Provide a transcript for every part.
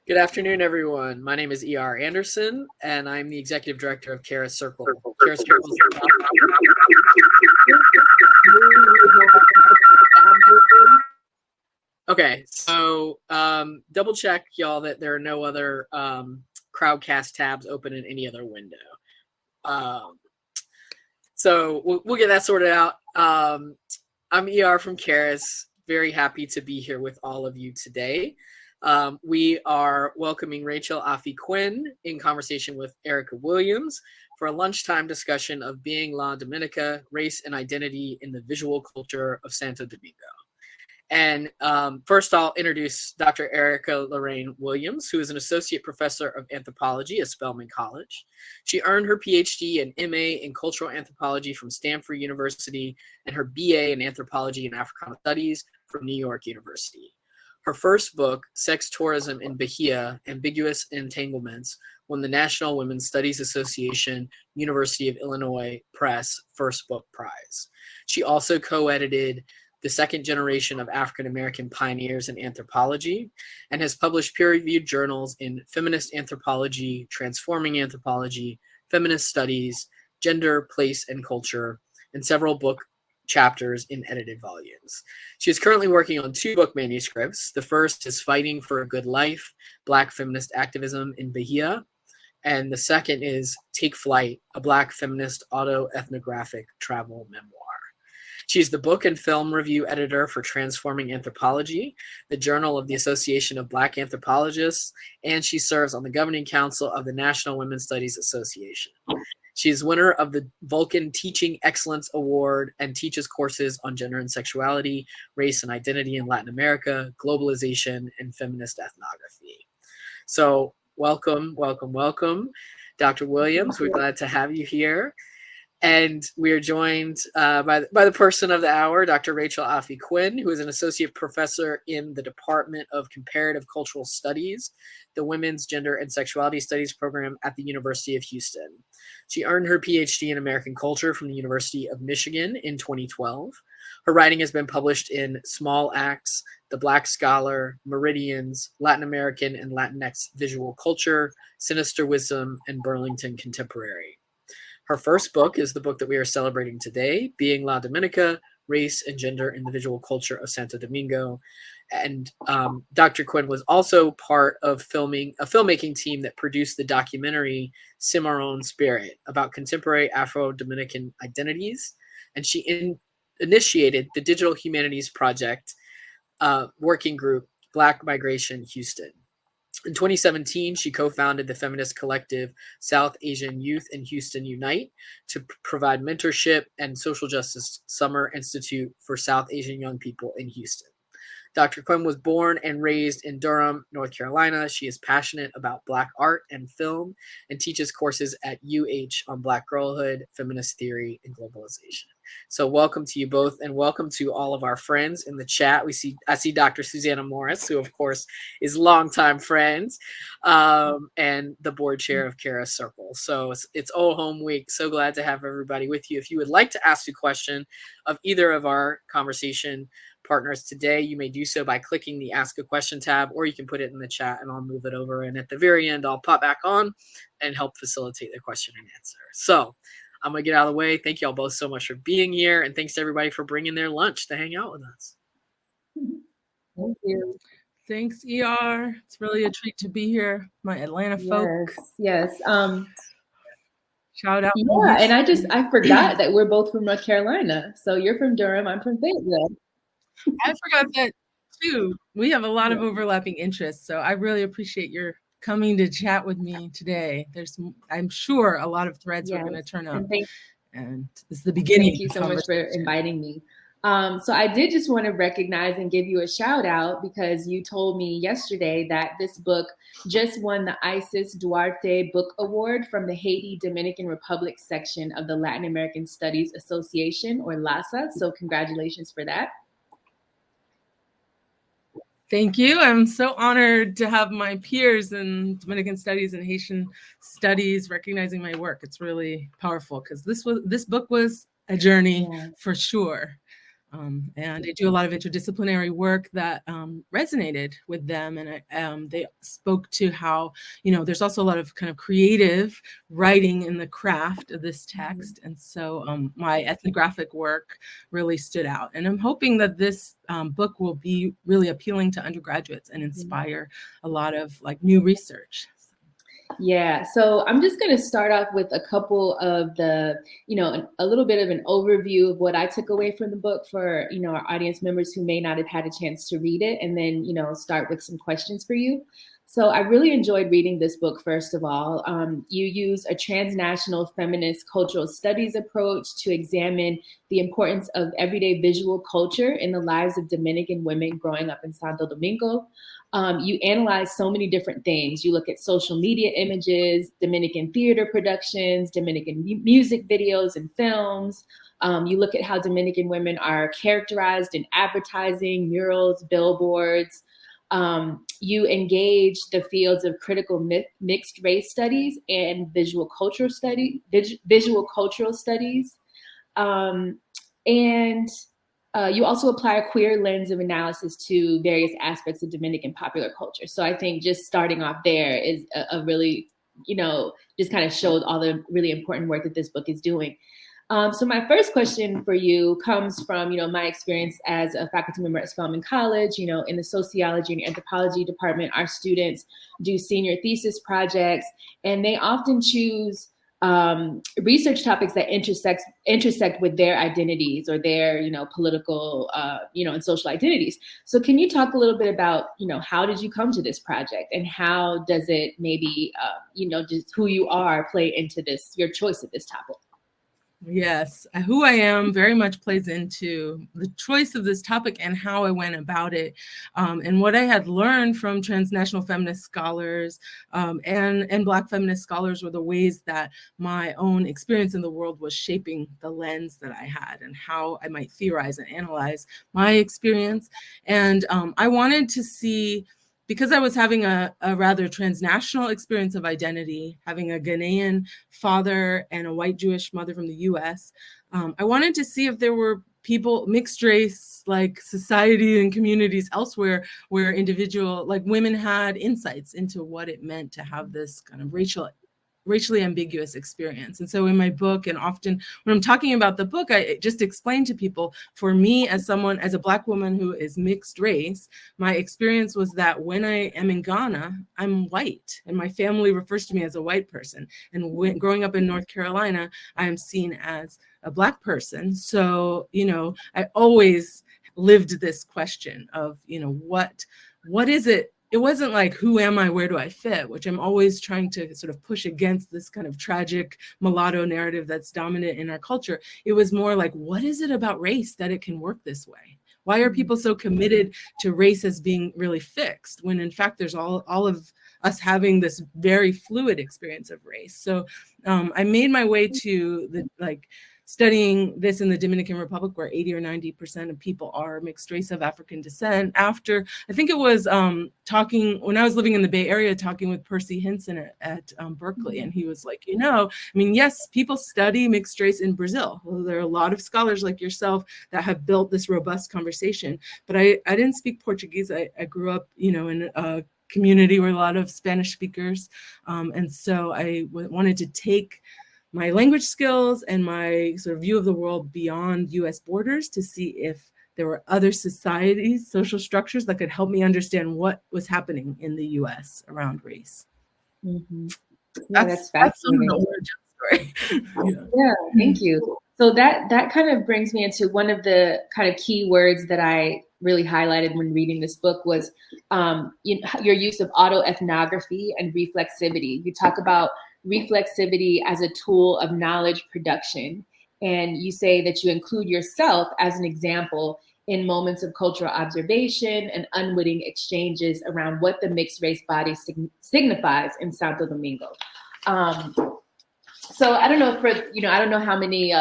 Good afternoon, everyone. My name is E.R. Anderson, and I'm the Executive Director of Charis Circle. Charis Circle is Okay, so double check, y'all, that there are no other Crowdcast tabs open in any other window. So we'll get that sorted out. I'm ER from Charis. Very happy to be here with all of you today. We are welcoming Rachel Afi Quinn in conversation with Erica Williams for a lunchtime discussion of Being La Dominicana, Race and Identity in the Visual Culture of Santo Domingo. And first, I'll introduce Dr. Erica Lorraine Williams, who is an associate professor of anthropology at Spelman College. She earned her PhD and MA in cultural anthropology from Stanford University and her BA in anthropology and Africana studies from New York University. Her first book, Sex Tourism in Bahia, Ambiguous Entanglements, won the National Women's Studies Association, University of Illinois Press First Book Prize. She also co-edited The Second Generation of African American Pioneers in Anthropology, and has published peer-reviewed journals in Feminist Anthropology, Transforming Anthropology, Feminist Studies, Gender, Place, and Culture, and several book chapters in edited volumes. She is currently working on 2 book manuscripts. The first is Fighting for a Good Life, Black Feminist Activism in Bahia, and the second is Take Flight, a Black Feminist Autoethnographic Travel Memoir. She's the book and film review editor for Transforming Anthropology, the journal of the Association of Black Anthropologists, and she serves on the governing council of the National Women's Studies Association. She is winner of the Vulcan Teaching Excellence Award and teaches courses on gender and sexuality, race and identity in Latin America, globalization, and feminist ethnography. So welcome, welcome, welcome, Dr. Williams. We're glad to have you here. And we are joined by the person of the hour, Dr. Rachel Afi Quinn, who is an associate professor in the Department of Comparative Cultural Studies, the Women's Gender and Sexuality Studies program at the University of Houston. She earned her PhD in American Culture from the University of Michigan in 2012. Her writing has been published in Small Acts, The Black Scholar, Meridians, Latin American and Latinx Visual Culture, Sinister Wisdom, and Burlington Contemporary. Her first book is the book that we are celebrating today, Being La Dominicana, Race and Gender in the Visual Culture of Santo Domingo. And Dr. Quinn was also part of a filmmaking team that produced the documentary Cimarron Spirit about contemporary Afro-Dominican identities. And she initiated the Digital Humanities Project working group, Black Migration Houston. In 2017, she co-founded the feminist collective South Asian Youth in Houston Unite to provide mentorship and social justice summer institute for South Asian young people in Houston. Dr. Quinn was born and raised in Durham, North Carolina. She is passionate about Black art and film and teaches courses at UH on Black girlhood, feminist theory, and globalization. So welcome to you both, and welcome to all of our friends in the chat. I see Dr. Susanna Morris, who of course is longtime friends, and the board chair of Charis Circle. So it's Old Home Week. So glad to have everybody with you. If you would like to ask a question of either of our conversation partners today, you may do so by clicking the Ask a Question tab, or you can put it in the chat and I'll move it over. And at the very end, I'll pop back on and help facilitate the question and answer. So I'm going to get out of the way. Thank you all both so much for being here. And thanks to everybody for bringing their lunch to hang out with us. Thank you. Thanks, ER. It's really a treat to be here. My Atlanta folk. Yes. Shout out. Yeah, and I forgot that we're both from North Carolina. So you're from Durham, I'm from Fayetteville. I forgot that too. We have a lot of overlapping interests. So I really appreciate your coming to chat with me today. I'm sure, a lot of threads are going to turn up. And it's the beginning. Thank you so much for inviting me. So I did just want to recognize and give you a shout out because you told me yesterday that this book just won the Isis Duarte Book Award from the Haiti Dominican Republic section of the Latin American Studies Association, or LASA. So congratulations for that. Thank you. I'm so honored to have my peers in Dominican studies and Haitian studies recognizing my work. It's really powerful because this book was a journey for sure. And I do a lot of interdisciplinary work that resonated with them. And they spoke to how, there's also a lot of kind of creative writing in the craft of this text. And so my ethnographic work really stood out. And I'm hoping that this book will be really appealing to undergraduates and inspire a lot of like new research. Yeah, so I'm just going to start off with a couple of the, a little bit of an overview of what I took away from the book for, our audience members who may not have had a chance to read it, and then, start with some questions for you. So I really enjoyed reading this book, first of all. You use a transnational feminist cultural studies approach to examine the importance of everyday visual culture in the lives of Dominican women growing up in Santo Domingo. You analyze so many different things. You look at social media images, Dominican theater productions, Dominican music videos and films. You look at how Dominican women are characterized in advertising, murals, billboards. You engage the fields of critical mixed race studies and visual cultural studies. You also apply a queer lens of analysis to various aspects of Dominican popular culture. So I think just starting off there is a really, just kind of showed all the really important work that this book is doing. So my first question for you comes from, my experience as a faculty member at Spelman College. In the sociology and anthropology department, our students do senior thesis projects, and they often choose research topics that intersect with their identities or their, political, and social identities. So can you talk a little bit about, how did you come to this project, and how does it maybe, just who you are play into your choice of this topic? Yes, who I am very much plays into the choice of this topic and how I went about it. And what I had learned from transnational feminist scholars and Black feminist scholars were the ways that my own experience in the world was shaping the lens that I had and how I might theorize and analyze my experience. And I wanted to see, because I was having a rather transnational experience of identity, having a Ghanaian father and a white Jewish mother from the US, I wanted to see if there were people, mixed race, like society and communities elsewhere where women had insights into what it meant to have this kind of racially ambiguous experience. And so in my book, and often when I'm talking about the book, I just explain to people, for me as a Black woman who is mixed race, my experience was that when I am in Ghana, I'm white, and my family refers to me as a white person. And growing up in North Carolina, I am seen as a Black person. So, I always lived this question of, what is it? It wasn't like, who am I? Where do I fit? Which I'm always trying to sort of push against, this kind of tragic mulatto narrative that's dominant in our culture. It was more like, what is it about race that it can work this way? Why are people so committed to race as being really fixed, when in fact there's all of us having this very fluid experience of race? So I made my way to studying this in the Dominican Republic, where 80 or 90% of people are mixed race of African descent. After, I think it was when I was living in the Bay Area, talking with Percy Hinson at Berkeley, and he was like, yes, people study mixed race in Brazil. Well, there are a lot of scholars like yourself that have built this robust conversation, but I didn't speak Portuguese. I grew up, in a community where a lot of Spanish speakers, and so I wanted to take my language skills and my sort of view of the world beyond US borders to see if there were other societies, social structures that could help me understand what was happening in the US around race. Mm-hmm. Yeah, that's fascinating. That's some of the origin story. Yeah, thank you. So that kind of brings me into one of the kind of key words that I really highlighted when reading this book was your use of autoethnography and reflexivity. You talk about reflexivity as a tool of knowledge production. And you say that you include yourself as an example in moments of cultural observation and unwitting exchanges around what the mixed race body signifies in Santo Domingo. So I don't know I don't know how many,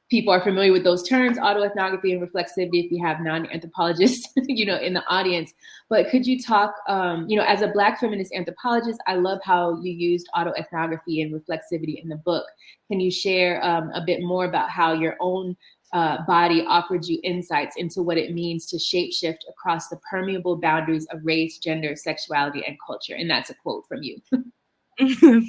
people are familiar with those terms, autoethnography and reflexivity, if you have non-anthropologists, in the audience. But could you talk, as a Black feminist anthropologist, I love how you used autoethnography and reflexivity in the book. Can you share a bit more about how your own body offered you insights into what it means to shapeshift across the permeable boundaries of race, gender, sexuality, and culture. And that's a quote from you.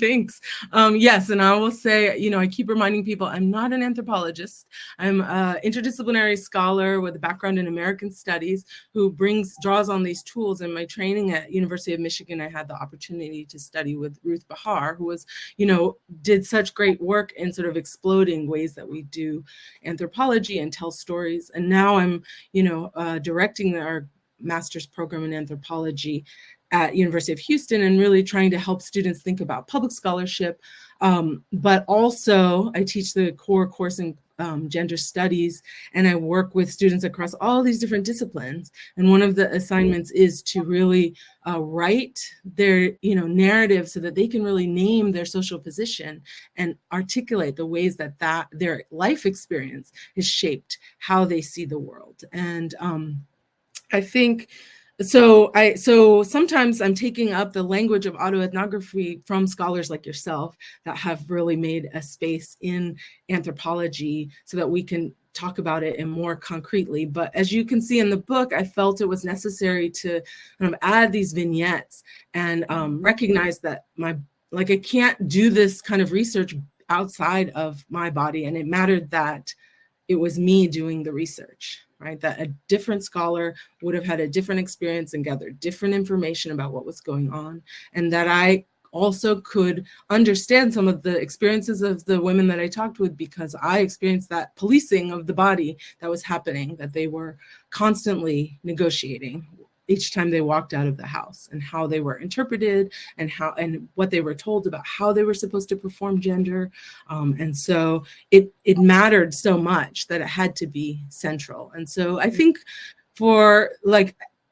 Thanks. Yes, and I will say, I keep reminding people I'm not an anthropologist. I'm an interdisciplinary scholar with a background in American studies who draws on these tools. In my training at University of Michigan, I had the opportunity to study with Ruth Behar, who was, did such great work in sort of exploding ways that we do anthropology and tell stories. And now I'm, directing our master's program in anthropology at University of Houston and really trying to help students think about public scholarship. But also I teach the core course in gender studies, and I work with students across all these different disciplines. And one of the assignments is to really write their narrative so that they can really name their social position and articulate the ways that their life experience has shaped how they see the world. And I think so sometimes I'm taking up the language of autoethnography from scholars like yourself that have really made a space in anthropology so that we can talk about it in more concretely. But as you can see in the book, I felt it was necessary to add these vignettes and recognize that I can't do this kind of research outside of my body, and it mattered that it was me doing the research. Right, that a different scholar would have had a different experience and gathered different information about what was going on, and that I also could understand some of the experiences of the women that I talked with because I experienced that policing of the body that was happening, that they were constantly negotiating each time they walked out of the house, and how they were interpreted and what they were told about how they were supposed to perform gender. And so it mattered so much that it had to be central. And so I think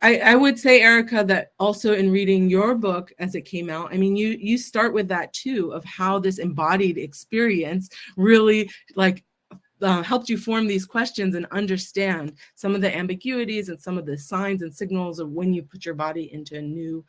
I would say, Erica, that also in reading your book as it came out, you start with that too, of how this embodied experience really helped you form these questions and understand some of the ambiguities and some of the signs and signals of when you put your body into a new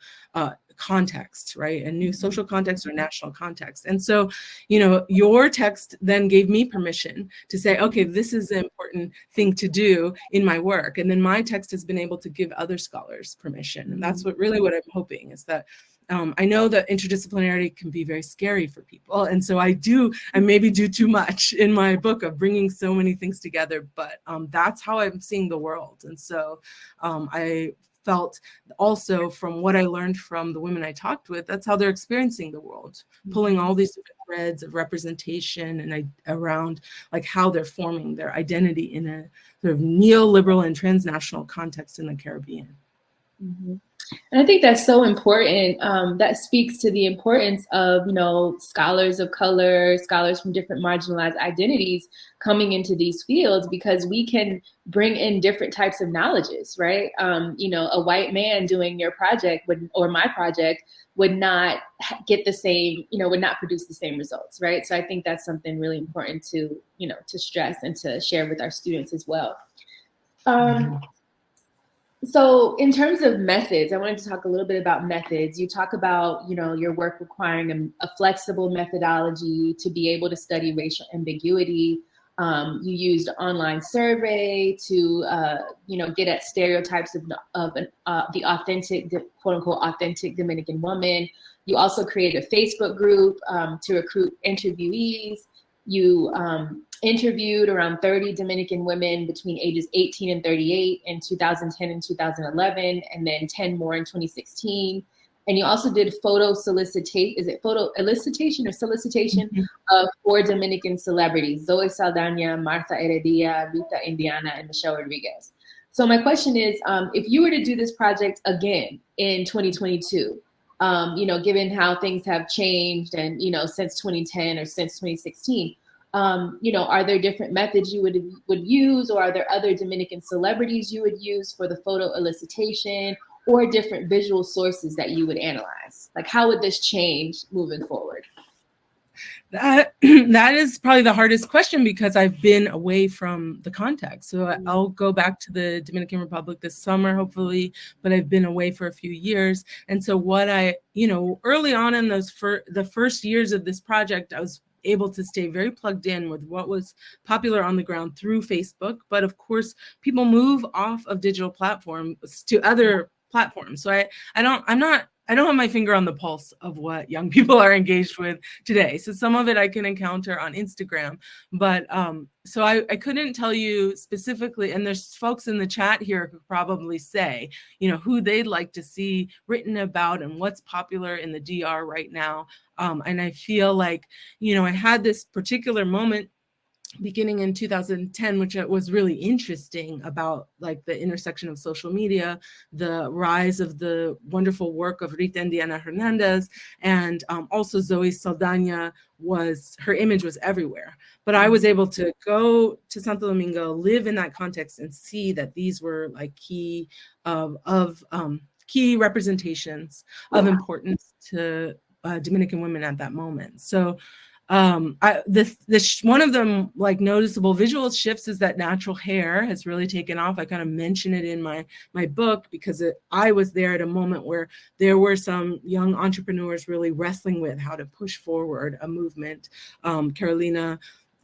context, right? A new social context or national context. And so, your text then gave me permission to say, okay, this is an important thing to do in my work. And then my text has been able to give other scholars permission. And that's what I'm hoping is that I know that interdisciplinarity can be very scary for people. And so I maybe do too much in my book of bringing so many things together, but that's how I'm seeing the world. And so I felt also from what I learned from the women I talked with, that's how they're experiencing the world, pulling all these different threads of representation and around how they're forming their identity in a sort of neoliberal and transnational context in the Caribbean. Mm-hmm. And I think that's so important. That speaks to the importance of, scholars of color, scholars from different marginalized identities coming into these fields, because we can bring in different types of knowledges, right? A white man doing your project or my project would not get the same, would not produce the same results, right? So I think that's something really important to stress and to share with our students as well. So in terms of methods, I wanted to talk a little bit about methods. You talk about, your work requiring a flexible methodology to be able to study racial ambiguity. You used an online survey to, get at stereotypes of the authentic, quote unquote, authentic Dominican woman. You also created a Facebook group to recruit interviewees. You interviewed around 30 Dominican women between ages 18 and 38 in 2010 and 2011, and then 10 more in 2016. And you also did photo solicitation of 4 Dominican celebrities, Zoe Saldana, Martha Heredia, Rita Indiana, and Michelle Rodriguez. So my question is, if you were to do this project again in 2022, given how things have changed and, since 2010 or since 2016, are there different methods you would use, or are there other Dominican celebrities you would use for the photo elicitation, or different visual sources that you would analyze? How would this change moving forward? That is probably the hardest question, because I've been away from the context. So I'll go back to the Dominican Republic this summer, hopefully, but I've been away for a few years. And so what early on in the first years of this project, I was able to stay very plugged in with what was popular on the ground through Facebook. But of course, people move off of digital platforms to other platforms. So I don't have my finger on the pulse of what young people are engaged with today. So some of it I can encounter on Instagram, but so I couldn't tell you specifically, and there's folks in the chat here who probably say, who they'd like to see written about and what's popular in the DR right now. And I feel like, I had this particular moment beginning in 2010, which was really interesting about like the intersection of social media, the rise of the wonderful work of Rita and Diana Hernandez, and also Zoe Saldana her image was everywhere. But I was able to go to Santo Domingo, live in that context, and see that these were like key representations of importance to Dominican women at that moment. So one of the like noticeable visual shifts is that natural hair has really taken off. I kind of mention it in my book because I was there at a moment where there were some young entrepreneurs really wrestling with how to push forward a movement. Carolina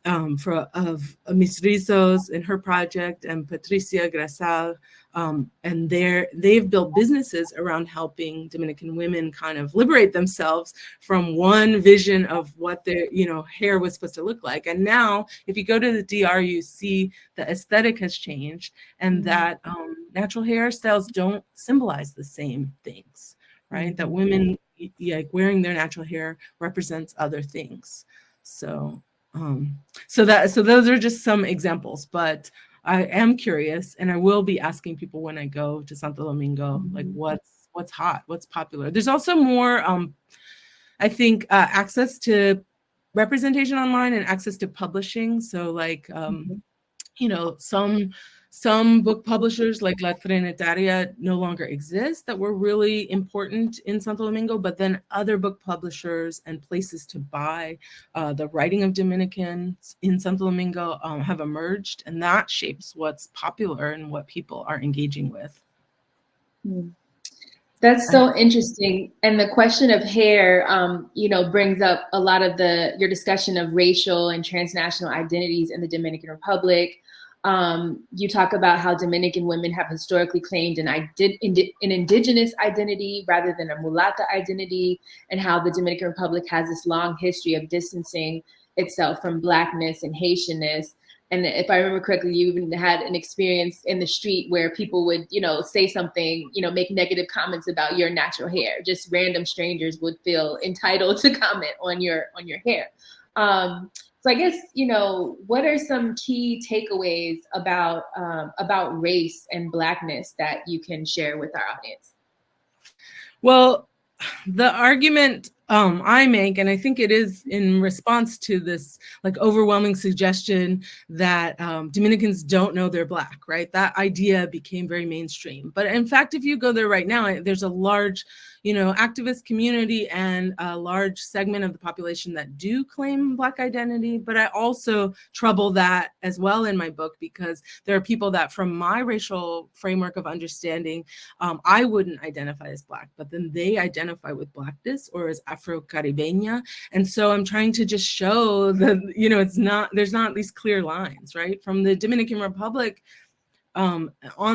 of Mis Rizos in her project, and Patricia Grasal, and they've built businesses around helping Dominican women kind of liberate themselves from one vision of what their hair was supposed to look like. And now if you go to the DR, you see the aesthetic has changed, and that natural hairstyles don't symbolize the same things, right? That women like wearing their natural hair represents other things. So those are just some examples, but I am curious, and I will be asking people when I go to Santo Domingo, like what's hot, what's popular. There's also more, I think, access to representation online and access to publishing. So like, some book publishers like La Trinitaria no longer exist that were really important in Santo Domingo, but then other book publishers and places to buy the writing of Dominicans in Santo Domingo have emerged, and that shapes what's popular and what people are engaging with. That's so interesting. And the question of hair, brings up a lot of your discussion of racial and transnational identities in the Dominican Republic. You talk about how Dominican women have historically claimed an indigenous identity rather than a mulatta identity, and how the Dominican Republic has this long history of distancing itself from Blackness and Haitianness. And if I remember correctly, you even had an experience in the street where people would, say something, make negative comments about your natural hair. Just random strangers would feel entitled to comment on your hair. So I guess, what are some key takeaways about race and Blackness that you can share with our audience? Well, the argument I make, and I think it is in response to this like overwhelming suggestion that Dominicans don't know they're Black, right? That idea became very mainstream. But in fact, if you go there right now, there's a large, activist community and a large segment of the population that do claim Black identity. But I also trouble that as well in my book, because there are people that from my racial framework of understanding, I wouldn't identify as Black, but then they identify with Blackness or as Afro-Caribeña. And so I'm trying to just show that, there's not these clear lines, right? From the Dominican Republic, on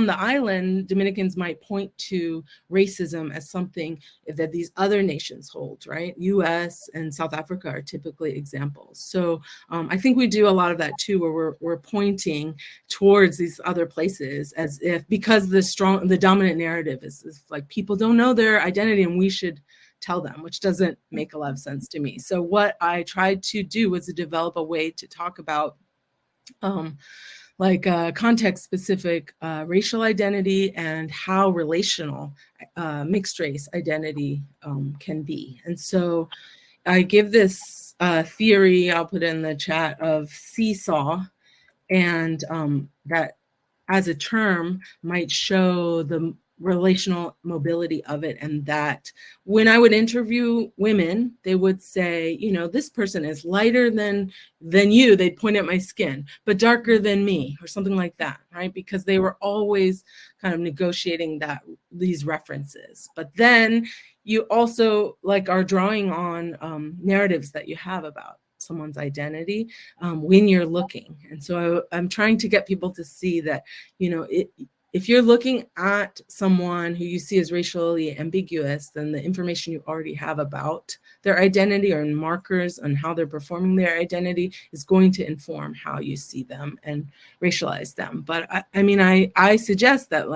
the island, Dominicans might point to racism as something that these other nations hold, right? US and South Africa are typically examples. So I think we do a lot of that too, where we're pointing towards these other places as if, because the dominant narrative is like people don't know their identity and we should tell them, which doesn't make a lot of sense to me. So what I tried to do was to develop a way to talk about context-specific racial identity and how relational mixed race identity can be. And so I give this theory, I'll put it in the chat, of seesaw, and that as a term might show the relational mobility of it, and that when I would interview women, they would say, this person is lighter than you, they'd point at my skin, but darker than me, or something like that, right? Because they were always kind of negotiating these references. But then you also are drawing on narratives that you have about someone's identity when you're looking. And so I'm trying to get people to see that, if you're looking at someone who you see as racially ambiguous, then the information you already have about their identity or markers on how they're performing their identity is going to inform how you see them and racialize them. But I suggest that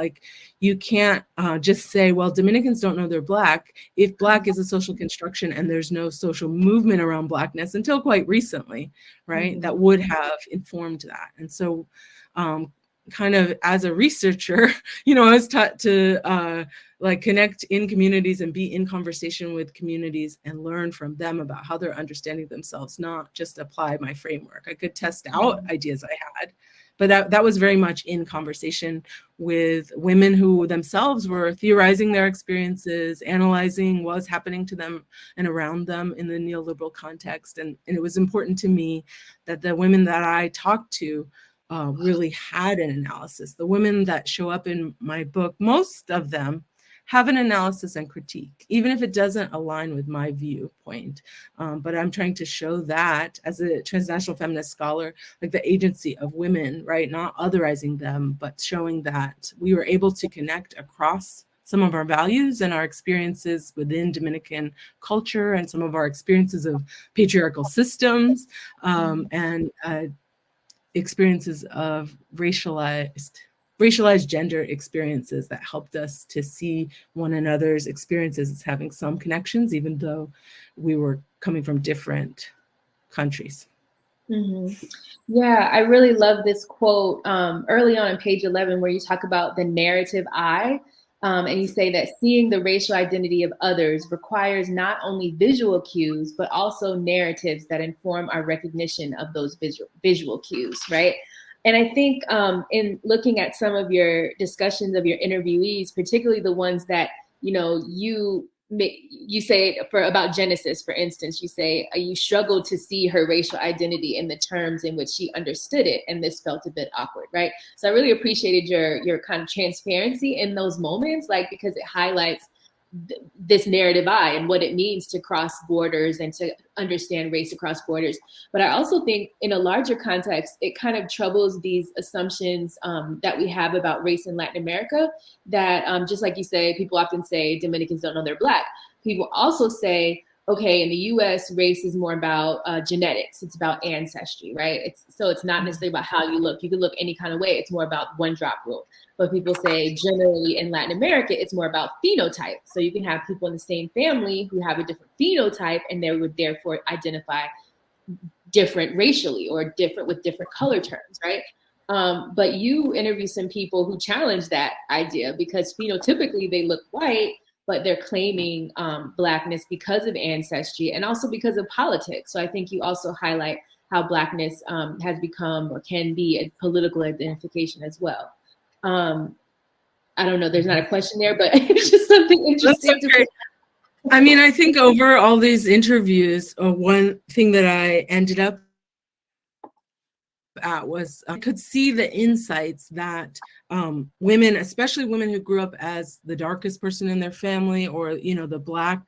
you can't just say, well, Dominicans don't know they're Black, if Black is a social construction and there's no social movement around Blackness until quite recently, right? Mm-hmm. That would have informed that. And so kind of as a researcher, I was taught to connect in communities and be in conversation with communities and learn from them about how they're understanding themselves, not just apply my framework. I could test out ideas I had, but that was very much in conversation with women who themselves were theorizing their experiences, analyzing what was happening to them and around them in the neoliberal context. And it was important to me that the women that I talked to really had an analysis. The women that show up in my book, most of them have an analysis and critique, even if it doesn't align with my viewpoint. But I'm trying to show that as a transnational feminist scholar, the agency of women, right? Not otherizing them, but showing that we were able to connect across some of our values and our experiences within Dominican culture and some of our experiences of patriarchal systems and experiences of racialized gender experiences that helped us to see one another's experiences as having some connections, even though we were coming from different countries. Mm-hmm. Yeah, I really love this quote early on page 11, where you talk about the narrative I. And you say that seeing the racial identity of others requires not only visual cues, but also narratives that inform our recognition of those visual cues, right? And I think in looking at some of your discussions of your interviewees, particularly the ones that, you say about Genesis, for instance, you say you struggled to see her racial identity in the terms in which she understood it, and this felt a bit awkward, right? So I really appreciated your kind of transparency in those moments, because it highlights this narrative I and what it means to cross borders and to understand race across borders. But I also think in a larger context, it kind of troubles these assumptions that we have about race in Latin America, that just like you say, people often say Dominicans don't know they're Black. People also say, okay, in the US, race is more about genetics. It's about ancestry, right? So it's not necessarily about how you look. You can look any kind of way. It's more about one drop rule. But people say generally in Latin America, it's more about phenotype. So you can have people in the same family who have a different phenotype, and they would therefore identify different racially or different with different color terms, right? But you interview some people who challenge that idea, because phenotypically they look white, but they're claiming Blackness because of ancestry and also because of politics. So I think you also highlight how Blackness has become or can be a political identification as well. I don't know, there's not a question there, but it's just something interesting. I think over all these interviews, one thing that I ended up at was I could see the insights that women, especially women who grew up as the darkest person in their family, or the Black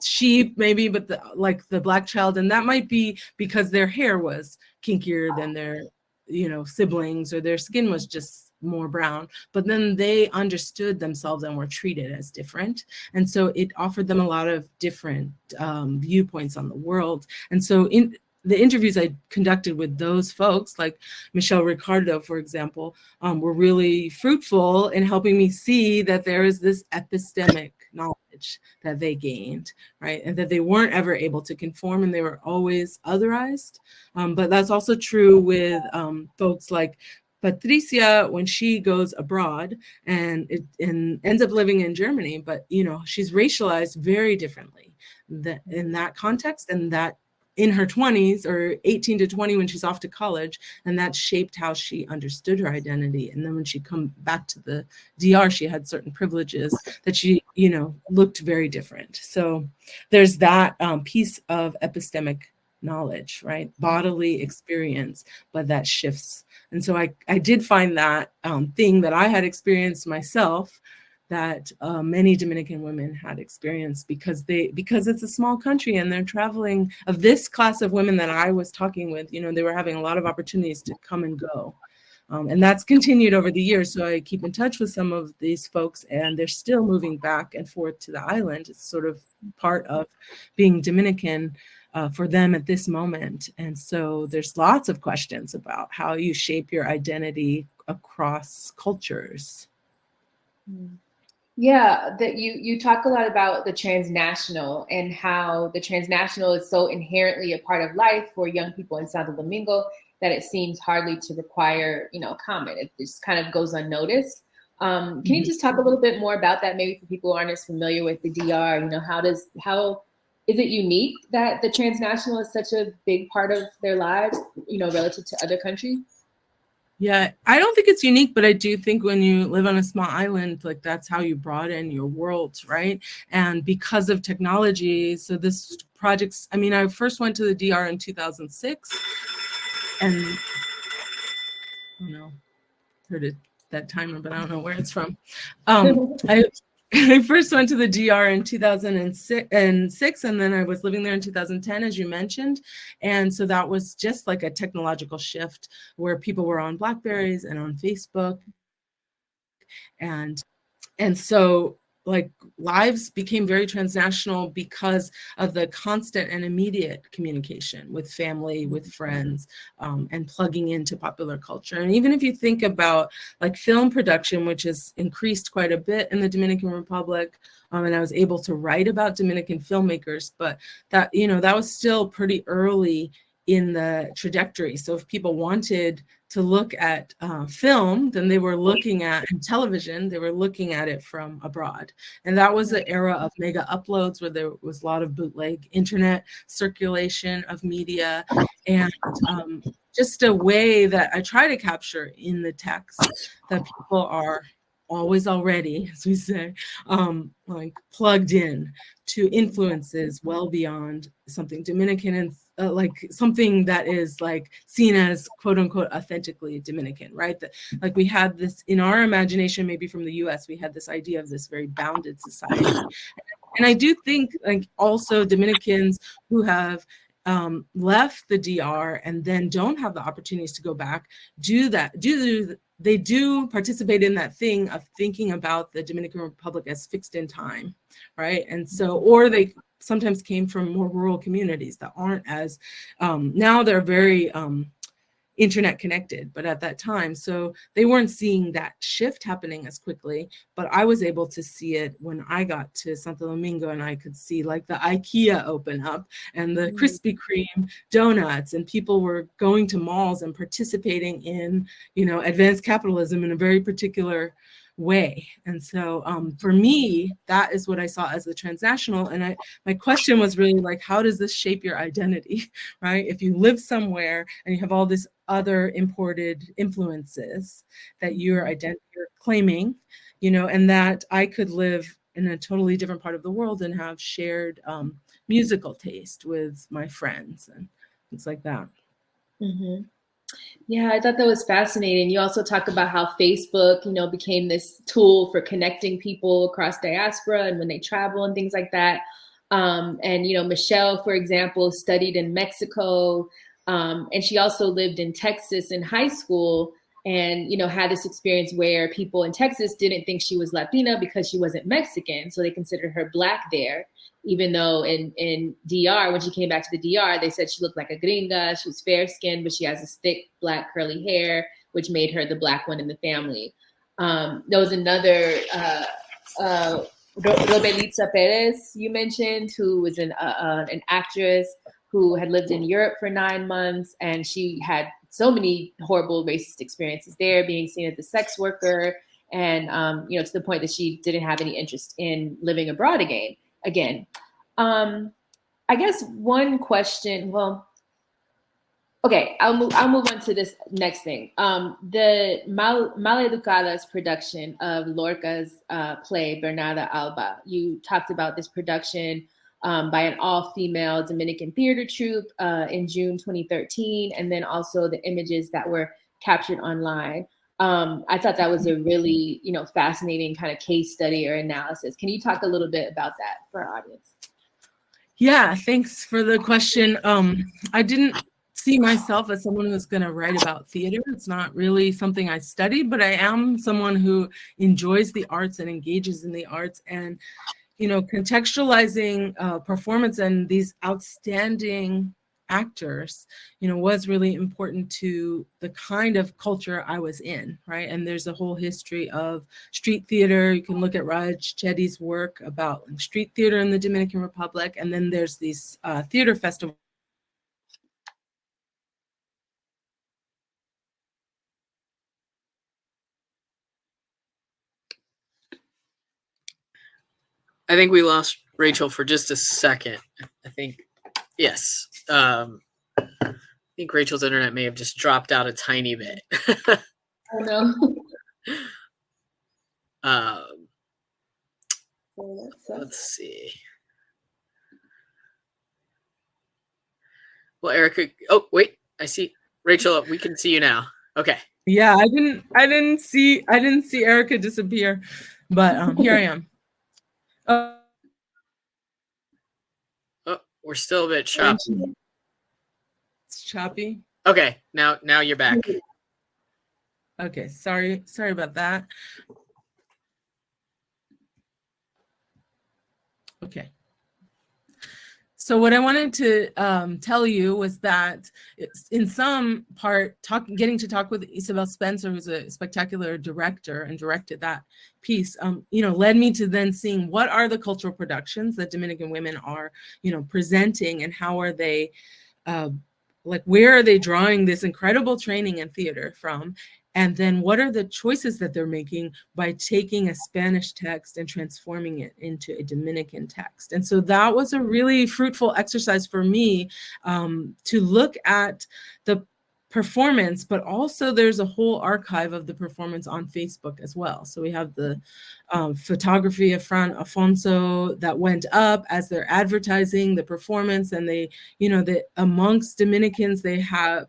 sheep maybe, but the Black child, and that might be because their hair was kinkier than their siblings, or their skin was just more brown, but then they understood themselves and were treated as different. And so it offered them a lot of different viewpoints on the world. And so in the interviews I conducted with those folks, like Michelle Ricardo, for example, were really fruitful in helping me see that there is this epistemic knowledge that they gained, right? And that they weren't ever able to conform, and they were always otherized. But that's also true with folks like Patricia, when she goes abroad and ends up living in Germany, but she's racialized very differently in that context, and that in her 20s or 18 to 20 when she's off to college, and that shaped how she understood her identity. And then when she come back to the DR, she had certain privileges that she looked very different. So there's that piece of epistemic knowledge, right? Bodily experience, but that shifts. And so I did find that thing that I had experienced myself that many Dominican women had experienced because it's a small country and they're traveling. Of this class of women that I was talking with, they were having a lot of opportunities to come and go. And that's continued over the years. So I keep in touch with some of these folks, and they're still moving back and forth to the island. It's sort of part of being Dominican for them at this moment. And so there's lots of questions about how you shape your identity across cultures. Yeah, that you talk a lot about the transnational and how the transnational is so inherently a part of life for young people in Santo Domingo that it seems hardly to require, comment. It just kind of goes unnoticed. Can you just talk a little bit more about that, maybe for people who aren't as familiar with the DR? How is it unique that the transnational is such a big part of their lives, relative to other countries? Yeah, I don't think it's unique, but I do think when you live on a small island, like that's how you broaden your world, right? And because of technology, so this project's, I first went to the DR in 2006, and heard that timer, but I don't know where it's from. I first went to the DR in 2006, and then I was living there in 2010, as you mentioned. And so that was just like a technological shift where people were on Blackberries and on Facebook. And so like lives became very transnational because of the constant and immediate communication with family, with friends, and plugging into popular culture. And even if you think about like film production, which has increased quite a bit in the Dominican Republic, and I was able to write about Dominican filmmakers, but that, that was still pretty early in the trajectory. So if people wanted to look at film, then they were looking at television, they were looking at it from abroad. And that was the era of mega uploads where there was a lot of bootleg internet circulation of media, and just a way that I try to capture in the text that people are always already, as we say, like plugged in to influences well beyond something Dominican and like something that is like seen as quote unquote authentically Dominican, right? That like we had this in our imagination, maybe from the US, we had this idea of this very bounded society. And I do think like also Dominicans who have left the DR and then don't have the opportunities to go back, they do participate in that thing of thinking about the Dominican Republic as fixed in time, right? And so, or they sometimes came from more rural communities that aren't as, now they're very internet connected, but at that time, so they weren't seeing that shift happening as quickly, but I was able to see it when I got to Santo Domingo, and I could see like the IKEA open up and the Krispy Kreme donuts, and people were going to malls and participating in, advanced capitalism in a very particular way. And so for me, that is what I saw as the transnational. And my question was really like, how does this shape your identity, right? If you live somewhere and you have all this other imported influences that you're claiming, and that I could live in a totally different part of the world and have shared musical taste with my friends and things like that. Mm-hmm. Yeah, I thought that was fascinating. You also talk about how Facebook, became this tool for connecting people across diaspora and when they travel and things like that. And, Michelle, for example, studied in Mexico, and she also lived in Texas in high school and, had this experience where people in Texas didn't think she was Latina because she wasn't Mexican. So they considered her Black there, even though in DR, when she came back to the DR, they said she looked like a gringa. She was fair skinned, but she has this thick Black curly hair, which made her the Black one in the family. There was another Robelitza Perez you mentioned, who was an actress who had lived in Europe for 9 months, and she had so many horrible racist experiences there, being seen as a sex worker, and to the point that she didn't have any interest in living abroad again. I guess one question. Well, okay, I'll move on to this next thing. The Maleducadas production of Lorca's play Bernarda Alba. You talked about this production by an all-female Dominican theater troupe in June 2013, and then also the images that were captured online. I thought that was a really, fascinating kind of case study or analysis. Can you talk a little bit about that for our audience? Yeah, thanks for the question. I didn't see myself as someone who's going to write about theater. It's not really something I studied, but I am someone who enjoys the arts and engages in the arts. And, contextualizing performance and these outstanding actors, was really important to the kind of culture I was in, right? And there's a whole history of street theater. You can look at Raj Chetty's work about street theater in the Dominican Republic. And then there's these theater festivals. I think we lost Rachel for just a second. I think, yes. I think Rachel's internet may have just dropped out a tiny bit. Oh, no. Let's see. Well, Erica, oh, wait, I see. Rachel, we can see you now. Okay. Yeah, I didn't see Erica disappear, but here I am. Oh, we're still a bit choppy. It's choppy. Okay, now you're back. Okay, sorry about that. Okay. So what I wanted to tell you was that it's, in some part, getting to talk with Isabel Spencer, who's a spectacular director and directed that piece, led me to then seeing what are the cultural productions that Dominican women are, presenting, and how are they, where are they drawing this incredible training in theater from? And then what are the choices that they're making by taking a Spanish text and transforming it into a Dominican text? And so that was a really fruitful exercise for me, to look at the performance, but also there's a whole archive of the performance on Facebook as well. So we have the photography of Fran Afonso that went up as they're advertising the performance, and they, that amongst Dominicans, they have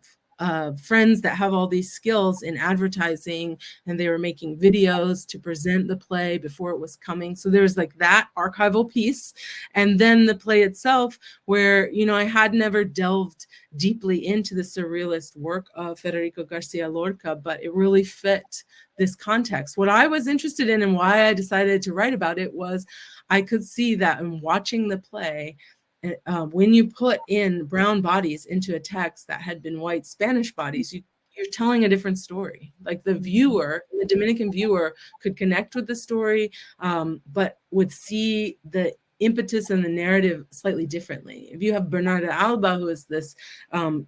friends that have all these skills in advertising, and they were making videos to present the play before it was coming. So there's like that archival piece. And then the play itself, where, I had never delved deeply into the surrealist work of Federico Garcia Lorca, but it really fit this context. What I was interested in and why I decided to write about it was I could see that in watching the play, when you put in brown bodies into a text that had been white Spanish bodies, you're telling a different story. Like the viewer, the Dominican viewer, could connect with the story, but would see the impetus and the narrative slightly differently. If you have Bernarda Alba, who is this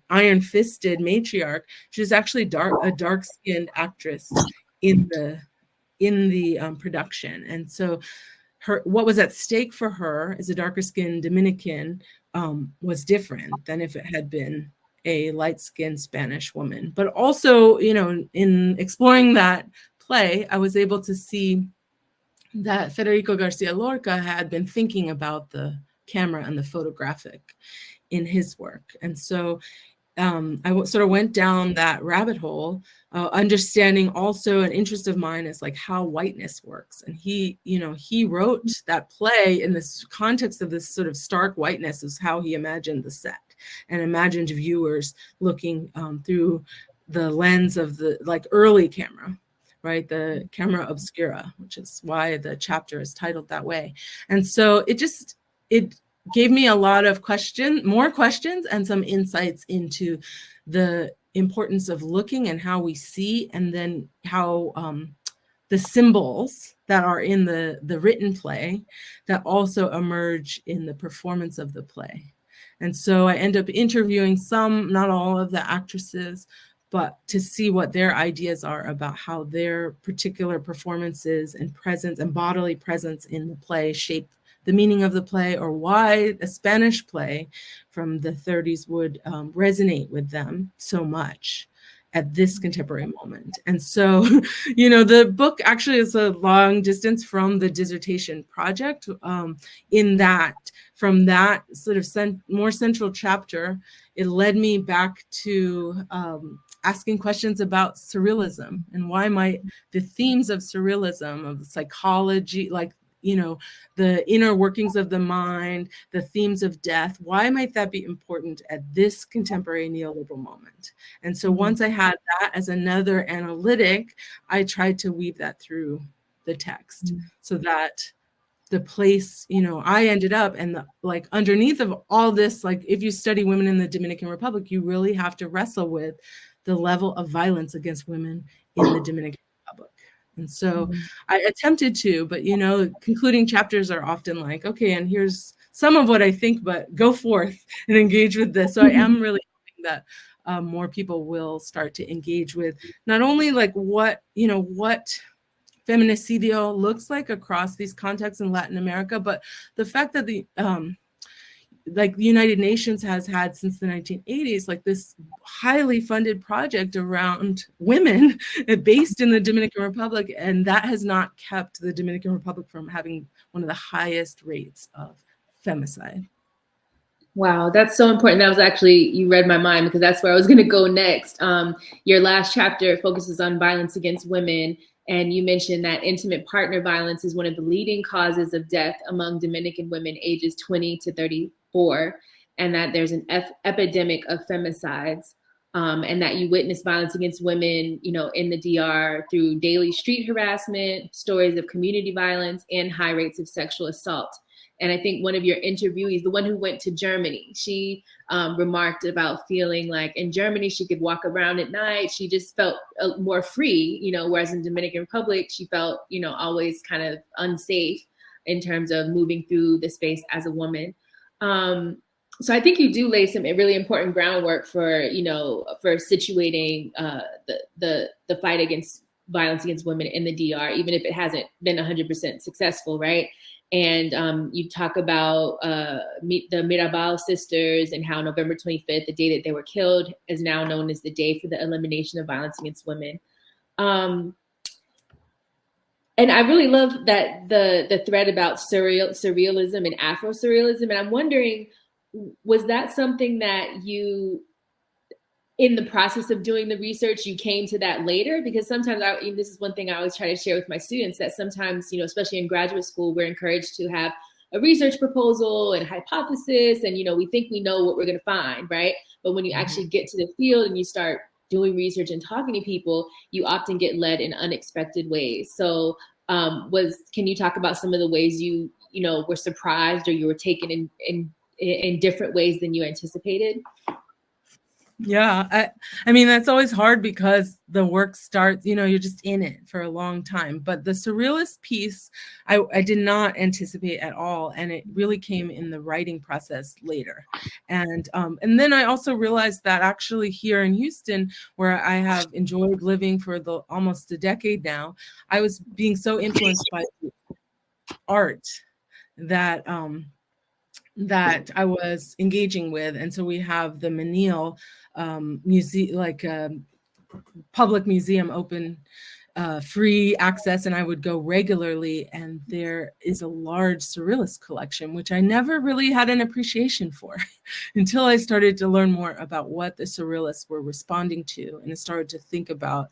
iron-fisted matriarch, she's actually a dark-skinned actress in the production, and so what was at stake for her as a darker-skinned Dominican was different than if it had been a light-skinned Spanish woman. But also, in exploring that play, I was able to see that Federico Garcia Lorca had been thinking about the camera and the photographic in his work. And so I sort of went down that rabbit hole, understanding also an interest of mine is like how whiteness works. And he wrote that play in this context of this sort of stark whiteness is how he imagined the set and imagined viewers looking through the lens of the early camera, right? The camera obscura, which is why the chapter is titled that way. And so it gave me a lot of more questions and some insights into the importance of looking and how we see, and then how the symbols that are in the written play that also emerge in the performance of the play. And so I end up interviewing some, not all of the actresses, but to see what their ideas are about how their particular performances and presence and bodily presence in the play shape the meaning of the play, or why a Spanish play from the 30s would resonate with them so much at this contemporary moment. And so, the book actually is a long distance from the dissertation project, in that from that sort of more central chapter, it led me back to asking questions about surrealism and why might the themes of surrealism, of psychology, like, the inner workings of the mind, the themes of death, why might that be important at this contemporary neoliberal moment? And so once I had that as another analytic, I tried to weave that through the text so that the place, I ended up, and like underneath of all this, like if you study women in the Dominican Republic, you really have to wrestle with the level of violence against women in the Dominican Republic. And so I attempted to, but concluding chapters are often like, okay, and here's some of what I think, but go forth and engage with this. So I am really hoping that more people will start to engage with not only like what feminicidio looks like across these contexts in Latin America, but the fact that the United Nations has had since the 1980s, like this highly funded project around women based in the Dominican Republic, and that has not kept the Dominican Republic from having one of the highest rates of femicide. Wow, that's so important. That was actually, you read my mind, because that's where I was going to go next. Your last chapter focuses on violence against women, and you mentioned that intimate partner violence is one of the leading causes of death among Dominican women ages 20 to 34, and that there's an epidemic of femicides, and that you witness violence against women, in the DR through daily street harassment, stories of community violence, and high rates of sexual assault. And I think one of your interviewees, the one who went to Germany, she remarked about feeling like in Germany, she could walk around at night. She just felt more free, whereas in Dominican Republic, she felt, always kind of unsafe in terms of moving through the space as a woman. So I think you do lay some really important groundwork for, for situating the fight against violence against women in the DR, even if it hasn't been 100% successful, right? And you talk about the Mirabal sisters and how November 25th, the day that they were killed, is now known as the day for the elimination of violence against women. And I really love that the thread about surrealism and Afro-surrealism. And I'm wondering, was that something that you, in the process of doing the research, you came to that later? Because sometimes, this is one thing I always try to share with my students, that sometimes, especially in graduate school, we're encouraged to have a research proposal and hypothesis, and, we think we know what we're going to find, right? But when you actually get to the field and you start doing research and talking to people, you often get led in unexpected ways. So can you talk about some of the ways you were surprised, or you were taken in different ways than you anticipated? Yeah, I mean, that's always hard because the work starts, you're just in it for a long time. But the surrealist piece, I did not anticipate at all. And it really came in the writing process later. And then I also realized that actually here in Houston, where I have enjoyed living for almost a decade now, I was being so influenced by art that I was engaging with. And so we have the Menil museum, public museum open, free access, and I would go regularly, and there is a large surrealist collection, which I never really had an appreciation for until I started to learn more about what the surrealists were responding to, and I started to think about,